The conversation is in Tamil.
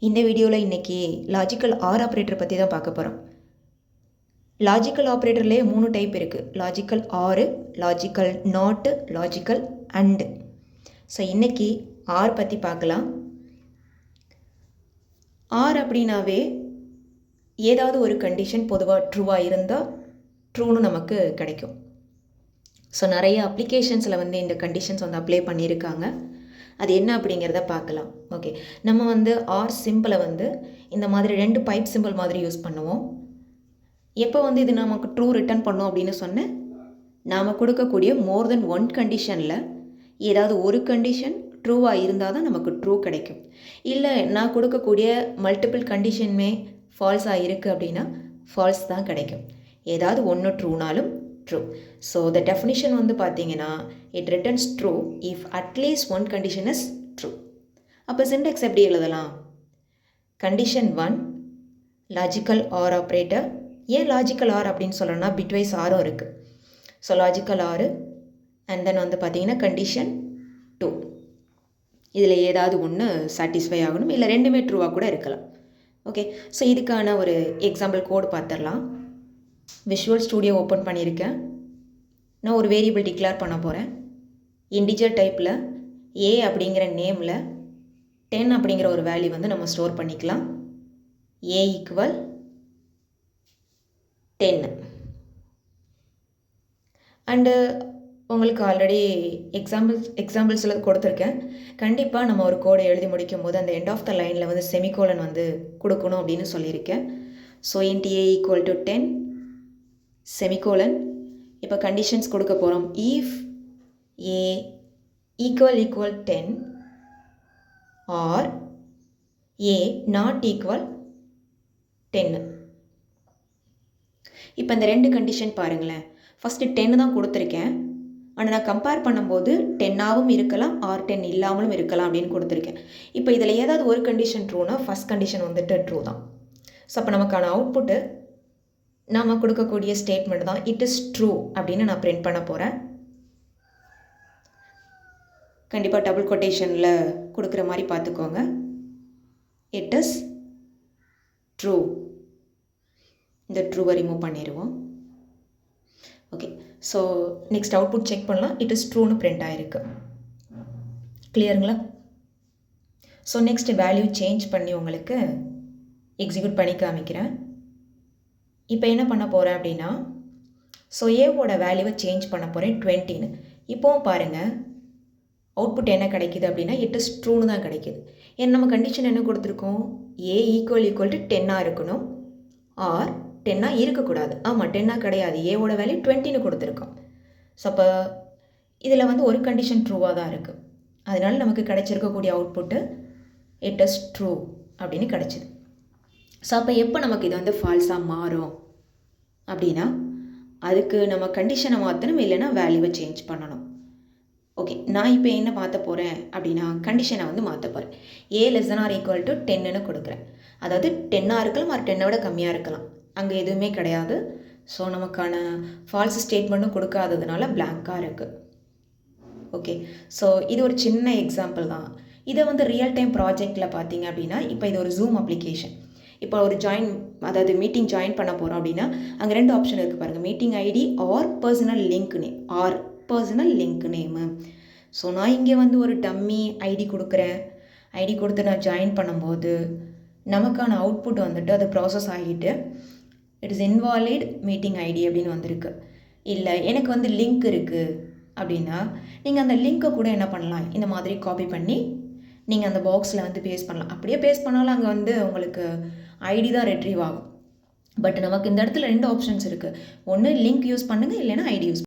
இந்த வீடியோவில் இன்றைக்கி லாஜிக்கல் ஆர் ஆப்ரேட்டர் பற்றி தான் பார்க்க போகிறோம். லாஜிக்கல் ஆப்ரேட்டர்லேயே 3 டைப் இருக்குது. லாஜிக்கல் ஆறு, லாஜிக்கல் நாட்டு, லாஜிக்கல் அண்டு. ஸோ இன்றைக்கி ஆர் பற்றி பார்க்கலாம். ஆர் அப்படின்னாவே ஏதாவது ஒரு கண்டிஷன் பொதுவாக ட்ரூவாக இருந்தால் ட்ரூன்னு நமக்கு கிடைக்கும். ஸோ நிறைய அப்ளிகேஷன்ஸில் இந்த கண்டிஷன்ஸ் அப்ளை பண்ணியிருக்காங்க. அது என்ன அப்படிங்கிறத பார்க்கலாம். ஓகே, நம்ம ஆர் சிம்பிளை இந்த மாதிரி 2 பைப் சிம்பிள் மாதிரி யூஸ் பண்ணுவோம். எப்போ இது நமக்கு ட்ரூ ரிட்டர்ன் பண்ணோம் அப்படின்னு சொன்னேன், நாம் கொடுக்கக்கூடிய மோர் தென் 1 கண்டிஷனில் ஏதாவது ஒரு கண்டிஷன் ட்ரூவாக இருந்தால் தான் நமக்கு ட்ரூ கிடைக்கும். இல்லை நான் கொடுக்கக்கூடிய மல்டிபிள் கண்டிஷனுமே ஃபால்ஸாக இருக்குது அப்படின்னா ஃபால்ஸ் தான் கிடைக்கும். ஏதாவது ஒன்று ட்ரூனாலும் ட்ரூ. ஸோ த டெஃபினிஷன் பார்த்தீங்கன்னா it returns true if at least 1 condition is true. அப்போ சின்டெக்ஸ் எப்படி எழுதலாம்? Condition 1 logical or operator. ஏன் லாஜிக்கல் ஆர் அப்படின்னு சொல்கிறோன்னா பிட்வைஸ் ஆரும் இருக்குது. So logical or and then பார்த்தீங்கன்னா கண்டிஷன் 2. இதில் ஏதாவது ஒன்று சாட்டிஸ்ஃபை ஆகணும், இல்லை ரெண்டுமே ட்ரூவாக கூட இருக்கலாம். ஓகே, ஸோ இதுக்கான ஒரு எக்ஸாம்பிள் கோடு பார்த்துடலாம். விஷுவல் ஸ்டூடியோ ஓப்பன் பண்ணியிருக்கேன். நான் ஒரு வேரியபிள் டிக்ளேர் பண்ண போகிறேன். இன்டிஜர் டைப்பில் ஏ அப்படிங்கிற நேமில் 10 அப்படிங்கிற ஒரு வேல்யூ நம்ம ஸ்டோர் பண்ணிக்கலாம். ஏ ஈக்குவல் 10. அண்டு உங்களுக்கு ஆல்ரெடி எக்ஸாம்பிள்ஸில் கொடுத்துருக்கேன். கண்டிப்பாக நம்ம ஒரு கோடை எழுதி முடிக்கும் போது அந்த எண்ட் ஆஃப் த லைனில் செமிகோலன் கொடுக்கணும் அப்படின்னு சொல்லியிருக்கேன். So int a equal to 10 semicolon. இப்போ கண்டிஷன்ஸ் கொடுக்க போகிறோம். If a equal 10 or a not equal 10. இப்போ இந்த 2 கண்டிஷன் பாருங்களேன். ஃபஸ்ட்டு 10 தான் கொடுத்துருக்கேன், ஆனால் நான் கம்பேர் பண்ணும்போது 10ஆகவும் இருக்கலாம் ஆர் 10 இல்லாமலும் இருக்கலாம் அப்படின்னு கொடுத்துருக்கேன். இப்போ இதில் ஏதாவது ஒரு கண்டிஷன் ட்ரூனா ஃபஸ்ட் கண்டிஷன் ட்ரூ தான். ஸோ அப்போ நமக்கான அவுட்புட்டு நாம் கொடுக்கக்கூடிய ஸ்டேட்மெண்ட் தான் இட் இஸ் ட்ரூ அப்படின்னு நான் பிரிண்ட் பண்ண போகிறேன். கண்டிப்பாக டபுள் கொட்டேஷனில் கொடுக்குற மாதிரி பார்த்துக்கோங்க. It is true. இந்த ட்ரூவை ரிமூவ் பண்ணிடுவோம். Okay, so next output check பண்ணலாம். இட் இஸ் ட்ரூன்னு பிரிண்ட் ஆகிருக்கு. கிளியருங்களா? ஸோ நெக்ஸ்ட் வேல்யூ சேஞ்ச் பண்ணி உங்களுக்கு எக்ஸிக்யூட் பண்ணி காமிக்கிறேன். இப்போ என்ன பண்ண போகிறேன் அப்படின்னா, ஸோ ஏவோட வேல்யூவை சேஞ்ச் பண்ண போகிறேன் 20ன்னு. இப்போவும் பாருங்கள் அவுட்புட் என்ன கிடைக்கிது அப்படின்னா இட் இஸ் ட்ரூன்னு தான் கிடைக்கிது. ஏன்னா நம்ம கண்டிஷன் என்ன கொடுத்துருக்கோம்? ஏ ஈக்குவல் டு 10ஆக இருக்கணும், ஆர் 10ஆக இருக்கக்கூடாது. ஆமாம், 10ஆக கிடையாது. ஏவோட வேல்யூ 20ன்னு கொடுத்துருக்கோம். ஸோ அப்போ இதில் ஒரு கண்டிஷன் ட்ரூவாக தான் இருக்குது. அதனால நமக்கு கிடைச்சிருக்கக்கூடிய அவுட்புட்டு இட் இஸ் ட்ரூ அப்படின்னு கிடச்சிது. ஸோ அப்போ எப்போ நமக்கு இது ஃபால்ஸாக மாறும் அப்படின்னா அதுக்கு நம்ம கண்டிஷனை மாற்றணும், இல்லைன்னா வேல்யூவை சேஞ்ச் பண்ணணும். ஓகே, நான் இப்போ என்ன மாற்ற போகிறேன் அப்படின்னா கண்டிஷனை மாற்ற போகிறேன். A less than or equal to 10ன்னு கொடுக்குறேன். அதாவது 10ஆக இருக்கலாம் ஆர் 10 விட கம்மியாக இருக்கலாம், அங்கே எதுவுமே கிடையாது. ஸோ நமக்கான ஃபால்ஸ் ஸ்டேட்மெண்ட்டும் கொடுக்காததுனால பிளாங்காக இருக்குது. ஓகே, ஸோ இது ஒரு சின்ன எக்ஸாம்பிள் தான். இதை ரியல் டைம் ப்ராஜெக்டில் பார்த்தீங்க அப்படின்னா இப்போ இது ஒரு ஜூம் அப்ளிகேஷன். இப்போ ஒரு அதாவது மீட்டிங் ஜாயின் பண்ண போகிறோம் அப்படின்னா அங்கே 2 ஆப்ஷன் இருக்குது பாருங்கள். Meeting ID or personal link name. So நான் இங்கே ஒரு டம்மி ஐடி கொடுக்குறேன். ஐடி கொடுத்து நான் ஜாயின் பண்ணும்போது நமக்கான அவுட்புட் அது ப்ராசஸ் ஆகிட்டு it is invalid meeting ID அப்படின்னு வந்திருக்கு. இல்லை எனக்கு லிங்க் இருக்குது அப்படின்னா நீங்கள் அந்த லிங்க்கை கூட என்ன பண்ணலாம், இந்த மாதிரி காப்பி பண்ணி நீங்கள் அந்த பாக்ஸில் பேஸ்ட் பண்ணலாம். அப்படியே பேஸ்ட் பண்ணாலும் அங்கே உங்களுக்கு ஐடி தான் ரெட்ரீவ் ஆகும். பட் நமக்கு இந்த இடத்துல 2 ஆப்ஷன்ஸ் இருக்குது. ஒன்று லிங்க் யூஸ் பண்ணுங்கள், இல்லைன்னா ஐடி யூஸ்